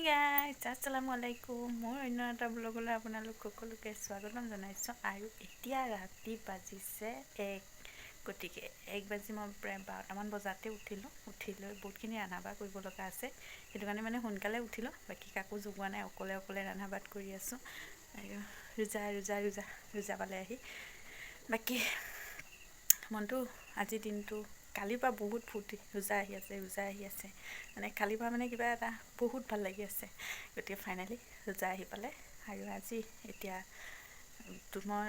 Guys আসসালামু আলাইকুম। মোৰ অন্য এটা ব্লগলৈ আপোনালোক সকলোকে স্বাগতম জনাইছোঁ। আৰু এতিয়া ৰাতি বাজিছে 1, গতিকে 1 বাজি মই প্ৰায় 12টামান বজাতে উঠি লৈ বহুতখিনি ৰন্ধা বাঢ়া কৰিব লগা আছে, সেইটো কাৰণে মানে সোনকালে উঠিলোঁ। বাকী কাকো জগোৱা নাই, অকলে ৰন্ধা বাঢ়া কৰি আছোঁ। আৰু ৰোজা পালে আহি বাকী মনটো আজিৰ দিনটো কালিৰ পৰা বহুত ফূৰ্তি। ৰোজা আহি আছে মানে কালিৰ পৰা মানে কিবা এটা বহুত ভাল লাগি আছে। গতিকে ফাইনেলি ৰোজা আহি পালে। আৰু আজি এতিয়া মই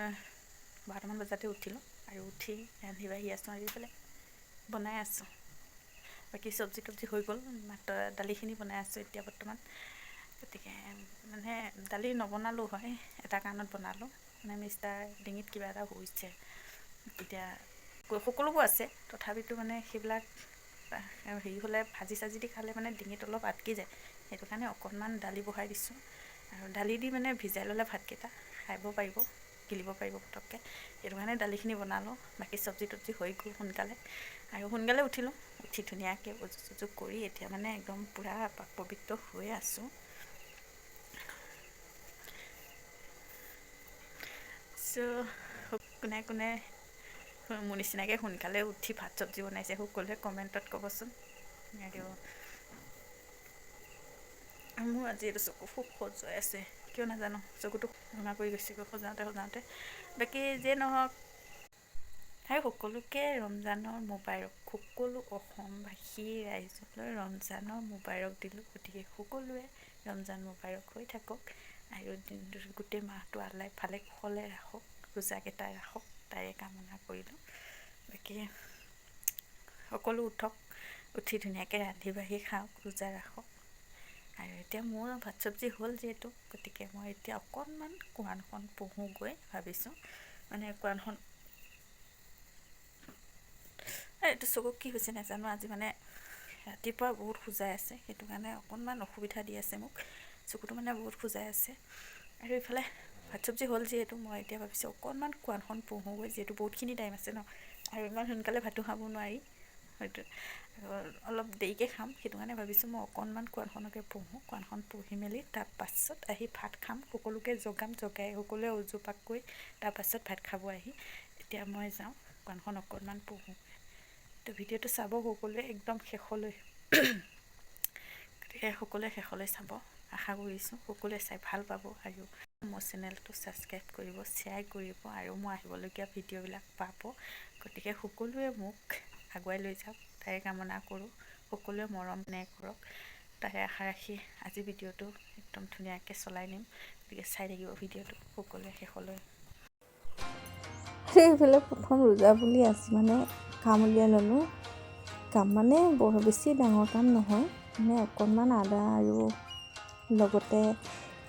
12টামান বজাতে উঠিলোঁ আৰু উঠি ৰান্ধি বাঢ়ি আছোঁ। আৰু এইফালে বনাই আছোঁ, বাকী চব্জি তব্জি হৈ গ'ল, মাত্ৰ দালিখিনি বনাই আছোঁ এতিয়া বৰ্তমান। গতিকে মানে দালি নবনালোঁ হয়, এটা কাৰণত বনালোঁ, মানে মিষ্টাৰ ডিঙিত কিবা এটা হৈছে। এতিয়া সকলোবোৰ আছে, তথাপিতো মানে সেইবিলাক হেৰি হ'লে ভাজি চাজি দি খালে মানে ডিঙিত অলপ আটকি যায়, সেইটো কাৰণে অকণমান দালি বহাই দিছোঁ। আৰু দালি দি মানে ভিজাই ল'লে ভাতকেইটা খাব পাৰিব, গিলিব পাৰিব পটককৈ, সেইটো কাৰণে দালিখিনি বনালোঁ। বাকী চব্জি তব্জি হৈ গ'ল সোনকালে। আৰু সোনকালে উঠিলোঁ, উঠি ধুনীয়াকৈ উজু চুজু কৰি এতিয়া মানে একদম পূৰা পাক পবিত্ৰ হৈ আছোঁ। কোনে মোৰ নিচিনাকৈ সোনকালে উঠি ভাত চব্জি বনাইছে সকলোৱে কমেণ্টত ক'বচোন। আৰু মোৰ আজি এইটো চকু খুব খজুৱাই আছে, কিয় নাজানো, চকুটো ৰঙা পৰি গৈছেগৈ সজাওঁতে। বাকী যিয়ে নহওক, আৰু সকলোকে ৰমজানৰ মোবাৰক, সকলো অসমবাসী ৰাইজলৈ ৰমজানৰ মোবাৰক দিলোঁ। গতিকে সকলোৱে ৰমজান মোবাৰক হৈ থাকক আৰু গোটেই মাহটো আল্লাই ভালে কুশলে ৰাখক, ৰোজাকেইটাই ৰাখক, তাৰে কামনা কৰিলোঁ। বাকী সকলো উঠক, উঠি ধুনীয়াকৈ ৰান্ধি বাঢ়ি খাওক, ৰোজা ৰাখক। আৰু এতিয়া মোৰ ভাত চব্জি হ'ল যিহেতু, গতিকে মই এতিয়া অকণমান কোৰাণখন পঢ়োঁগৈ ভাবিছোঁ। মানে কোৰাণখন এইটো চকু কি হৈছে নাজানো, আজি মানে ৰাতিপুৱা বহুত খোজাই আছে, সেইটো কাৰণে অকণমান অসুবিধা দি আছে মোক, চকুটো মানে বহুত খোজাই আছে। আৰু এইফালে ভাত চব্জি হ'ল যিহেতু, মই এতিয়া ভাবিছোঁ অকণমান কোৰাণখন পঢ়োঁগৈ, যিহেতু বহুতখিনি টাইম আছে ন, আৰু ইমান সোনকালে ভাতো খাব নোৱাৰি, হয়তো অলপ দেৰিকৈ খাম, সেইটো কাৰণে ভাবিছোঁ মই অকণমান কোৰাণখনকে পঢ়োঁ। কোৰাণখন পঢ়ি মেলি তাৰপাছত আহি ভাত খাম, সকলোকে জগাই সকলোৱে উজু পাক কৰি তাৰপাছত ভাত খাব আহি। এতিয়া মই যাওঁ কোৰাণখন অকণমান পঢ়োঁ। তো ভিডিঅ'টো চাব সকলোৱে একদম শেষলৈ, গতিকে সকলোৱে শেষলৈ চাব, আশা কৰিছোঁ সকলোৱে চাই ভাল পাব। আৰু মোৰ চেনেলটো ছাবস্ক্ৰাইব কৰিব, শ্বেয়াৰ কৰিব, আৰু মই আহিবলগীয়া ভিডিঅ'বিলাক পাব। গতিকে সকলোৱে মোক আগুৱাই লৈ যাওক, তাৰে কামনা কৰোঁ। সকলোৱে মৰম কৰক, তাৰে আশা ৰাখি আজি ভিডিঅ'টো একদম ধুনীয়াকৈ চলাই নিম। গতিকে চাই থাকিব ভিডিঅ'টো সকলোৱে শেষলৈ। সেইফালে প্ৰথম ৰোজা বুলি আছে মানে কাম উলিয়াই ল'লোঁ। কাম মানে বৰ বেছি ডাঙৰ কাম নহয়, মানে অকণমান আদা আৰু লগতে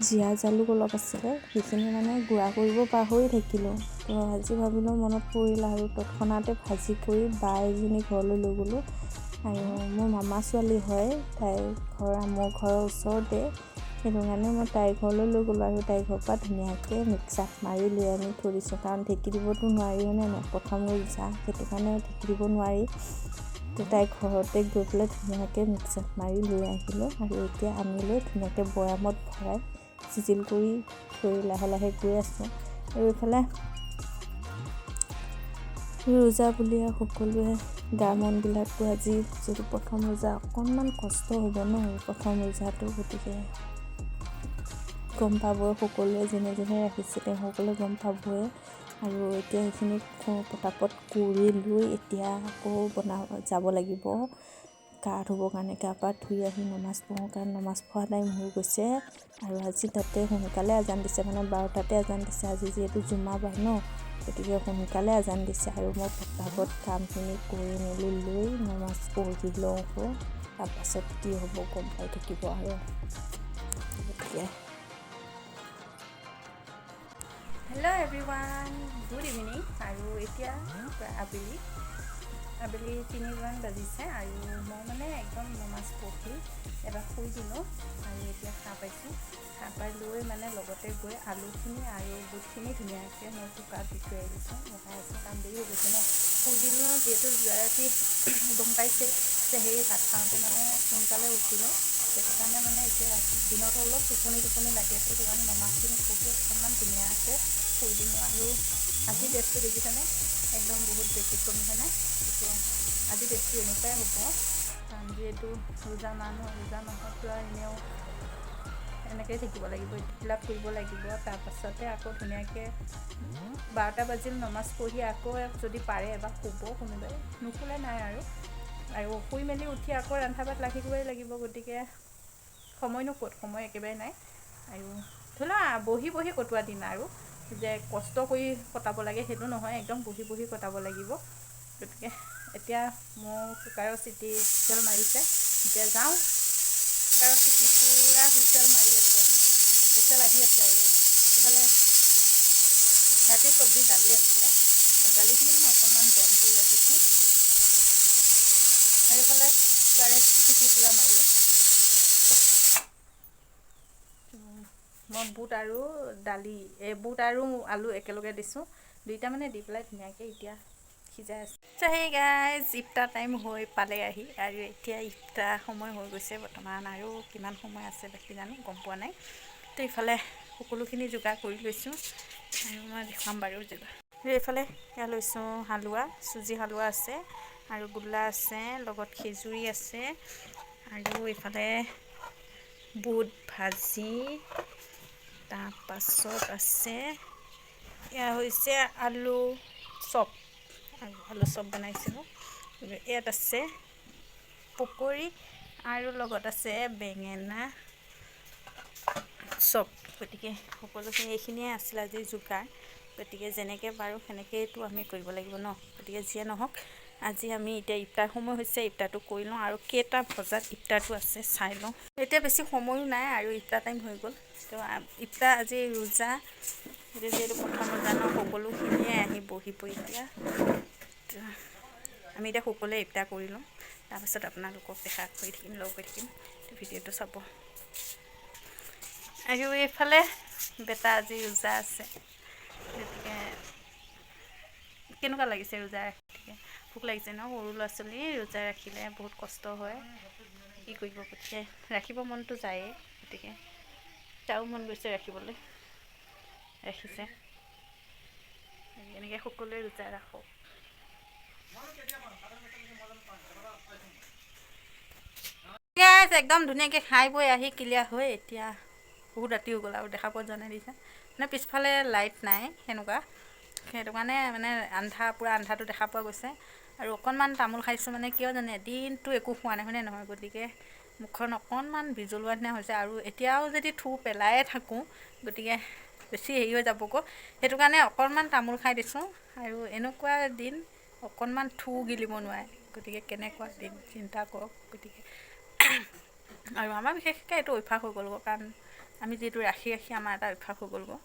জীয়া জালুক অলপ আছিলে, সেইখিনি মানে গুড়া কৰিব পাহৰি থাকিলোঁ। তো আজি ভাবিলোঁ মনত পৰিল আৰু তৎক্ষণাতে ভাজি কৰি বা এজনী ঘৰলৈ লৈ গ'লোঁ। আৰু মোৰ মামা ছোৱালী হয়, তাইৰ ঘৰ মোৰ ঘৰৰ ওচৰতে, সেইটো কাৰণে মই তাইৰ ঘৰলৈ লৈ গ'লোঁ। আৰু তাইৰ ঘৰৰ পৰা ধুনীয়াকৈ মিক্সাৰত মাৰি লৈ আনি থৈ দিছোঁ, কাৰণ ঢেঁকী দিবতো নোৱাৰি হয়নে নাই, প্ৰথম ৰোজা, সেইটো কাৰণে ঢেঁকী দিব নোৱাৰি। তো তাইৰ ঘৰতে গৈ পেলাই ধুনীয়াকৈ মিক্সাৰত মাৰি লৈ আহিলোঁ। আৰু এতিয়া আনি লৈ ধুনীয়াকৈ বৈয়ামত ভৰাই চিজিল কৰি থৈ লাহে গৈ আছোঁ। আৰু এইফালে ৰোজা বুলি সকলোৱে গা মনবিলাকতো আজি যিহেতু প্ৰথম ৰোজা, অকণমান কষ্ট হ'ব ন প্ৰথম ৰোজাটো, গতিকে গম পাবই সকলোৱে, যেনে ৰাখিছে তেওঁ সকলোৱে গম পাবই। আৰু এতিয়া সেইখিনি পটাপট কৰি লৈ এতিয়া আকৌ যাব লাগিব গা ধুবৰ কাৰণে। গা পা ধুই আহি নমাজ পঢ়োঁ, কাৰণ নমাজ পঢ়া টাইম হৈ গৈছে। আৰু আজি তাতে সোনকালে আজান দিছে, মানে 12টাতে আজান দিছে, আজি যিহেতু জুমা বাৰ ন, গতিকে সোনকালে আজান দিছে। আৰু মই পটাপট কামখিনি কৰি মেলি লৈ নমাজ পঢ়ি লওঁ, তাৰপাছত কি হ'ব গম পাই থাকিব। আৰু গতিকে হেল্ল' এভৰিৱান, গুড ইভিনিং। আৰু এতিয়া আবেলি 3মান বাজিছে, আৰু মই মানে একদম নমাজ পঢ়ি এবাৰ শুই দিলোঁ। আৰু এতিয়া সাৰ পাইছোঁ, সাৰ পাই লৈ মানে লগতে গৈ আলুখিনি আৰু বুটখিনি ধুনীয়াকৈ মই কুকাৰত দি থৈ আহিছোঁ, বহাই আছোঁ, কাৰণ দেৰি হৈ গৈছে ন। শুই দিলোঁ যিহেতু ৰাতি গম পাইছে যে সেই ভাত খাওঁতে মানে সোনকালে উঠিলোঁ, সেইটো কাৰণে মানে এতিয়া দিনত অলপ টোপনি লাগি আছে, সেইটো কাৰণে নমাজখিনি পঢ়ি অকণমান ধুনীয়াকৈ শুই দিম। আৰু আজি ড্ৰেছটো দেখিছেনে, একদম বহুত বেছি কমিছেনে। সেইটো আজি ড্ৰেছটো এনেকুৱাই হ'ব, কাৰণ যিহেতু ৰোজা মানুহ, ৰোজা মাহতো আৰু এনেও এনেকৈয়ে থাকিব লাগিব, এইবিলাক কৰিব লাগিব। তাৰপাছতে আকৌ ধুনীয়াকৈ 12টা বাজিল নমাজ পঢ়ি আকৌ যদি পাৰে এবাৰ শুব, কোনোবাই নুশুলে নাই আৰু শুই মেলি উঠি আকৌ ৰন্ধা বাত লাগিবই লাগিব। গতিকে সময়নো ক'ত, সময় একেবাৰে নাই। আৰু ধৰি লোৱা বহি কটোৱা দিন, আৰু যে কষ্ট কৰি কটাব লাগে সেইটো নহয়, একদম বহি কটাব লাগিব। গতিকে এতিয়া মোৰ কুকাৰৰ চিটি হুইচেল মাৰিছে, এতিয়া যাওঁ। কুকাৰৰ চিটি পূৰা হুইচেল মাৰি আছে, হুইচেল আহি আছে। আৰু এইফালে ৰাতিৰ চব্জি দালি আছিলে, দালিখিনি মানে অকণমান গৰম কৰি ৰাখিছোঁ। আৰু এইফালে কুকাৰে চিটি পূৰা মাৰি আছে। মই বুট আৰু দালি, বুট আৰু আলু একেলগে দিছোঁ, দুইটা মানে দি পেলাই ধুনীয়াকৈ এতিয়া সিজাই আছোঁ। সেই গাইজ, ইফতাৰ টাইম হৈ পালে আহি, আৰু এতিয়া ইফতাৰ সময় হৈ গৈছে বৰ্তমান। আৰু কিমান সময় আছে বাকী জানো, গম পোৱা নাই। তো ইফালে সকলোখিনি যোগাৰ কৰি লৈছোঁ, আৰু মই দেখুৱাম বাৰু যোগাৰ। এইফালে এয়া লৈছোঁ হালোৱা, চুজি হালোৱা আছে, আৰু গোল্লা আছে, লগত খিজুৰি আছে, আৰু এইফালে বুট ভাজি, তাৰপাছত আছে এয়া হৈছে আলু চপ, আৰু আলু চপ বনাইছিলোঁ। ইয়াত আছে পকৰি, আৰু লগত আছে বেঙেনা চপ। গতিকে সকলোখিনি এইখিনিয়ে আছিল আজি যোগাৰ। গতিকে যেনেকৈ পাৰোঁ সেনেকৈতো আমি কৰিব লাগিব ন। গতিকে যিয়ে নহওক, আজি আমি এতিয়া ইফতাৰ সময় হৈছে, ইফতাৰটো কৰি লওঁ। আৰু কেইটা বজাত ইফতাৰটো আছে চাই লওঁ। এতিয়া বেছি সময়ো নাই, আৰু ইফতাৰ টাইম হৈ গ'ল। তো ইফতাৰ আজি ৰোজা, এতিয়া যিহেতু প্ৰথম ৰোজা ন, সকলোখিনিয়ে আহি বহিব এতিয়া। আমি এতিয়া সকলোৱে ইফতাৰ কৰি লওঁ, তাৰপাছত আপোনালোকক দেখা কৰি থাকিম, লগ কৰি থাকিম। ভিডিঅ'টো চাব। আৰু এইফালে বেটা আজি ৰোজা আছে, গতিকে কেনেকুৱা লাগিছে ৰোজা ৰাখি? ভোক লাগিছে ন, সৰু ল'ৰা ছোৱালী ৰোজা ৰাখিলে বহুত কষ্ট হয়। কি কৰিব, গতিকে ৰাখিব মনটো যায়েই, গতিকে তাৰো মন গৈছে ৰাখিবলৈ, ৰাখিছে। এনেকৈ সকলোৱে ৰোজা ৰাখক। একদম ধুনীয়াকৈ খাই বৈ আহি ক্লিয়াৰ হৈ এতিয়া বহুত ৰাতি হৈ গ'ল, আৰু দেখা পোৱা যোৱা নাই দিছে মানে পিছফালে লাইট নাই সেনেকুৱা, সেইটো কাৰণে মানে পূৰা আন্ধাৰটো দেখা পোৱা গৈছে। আৰু অকণমান তামোল খাইছোঁ, মানে কিয় জানে, দিনটো একো খোৱা নাই, হয়নে নহয়। গতিকে মুখখন অকণমান বিজলুৱা নিচিনা হৈছে, আৰু এতিয়াও যদি থু পেলায়ে থাকোঁ, গতিকে বেছি হেৰি হৈ যাবগৈ। সেইটো কাৰণে অকণমান তামোল খাই দিছোঁ। আৰু এনেকুৱা দিন, অকণমান থু গিলিব নোৱাৰে। গতিকে কেনেকুৱা দিন চিন্তা কৰক। গতিকে আৰু আমাৰ বিশেষকৈ এইটো অভ্যাস হৈ গ'লগৈ, কাৰণ আমি যিটো ৰাখি আমাৰ এটা অভ্যাস হৈ গ'লগৈ।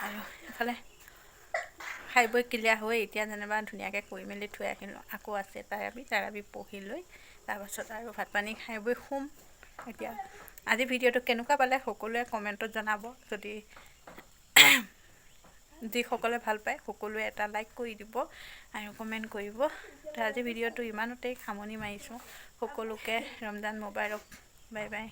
আৰু এইফালে খাই বৈ ক্লিয়াৰ হৈ এতিয়া যেনিবা ধুনীয়াকৈ কৰি মেলি থৈ আহিলোঁ। আকৌ আছে তাৰাবি পঢ়ি লৈ তাৰপাছত আৰু ভাত পানী খাই বৈ শুম। এতিয়া আজি ভিডিঅ'টো কেনেকুৱা পালে সকলোৱে কমেণ্টত জনাব। যিসকলে ভাল পায় সকলোৱে এটা লাইক কৰি দিব আৰু কমেণ্ট কৰিব। তো আজি ভিডিঅ'টো ইমানতেই সামৰণি মাৰিছোঁ। সকলোকে ৰমজান মোবাৰক, বাই বাই।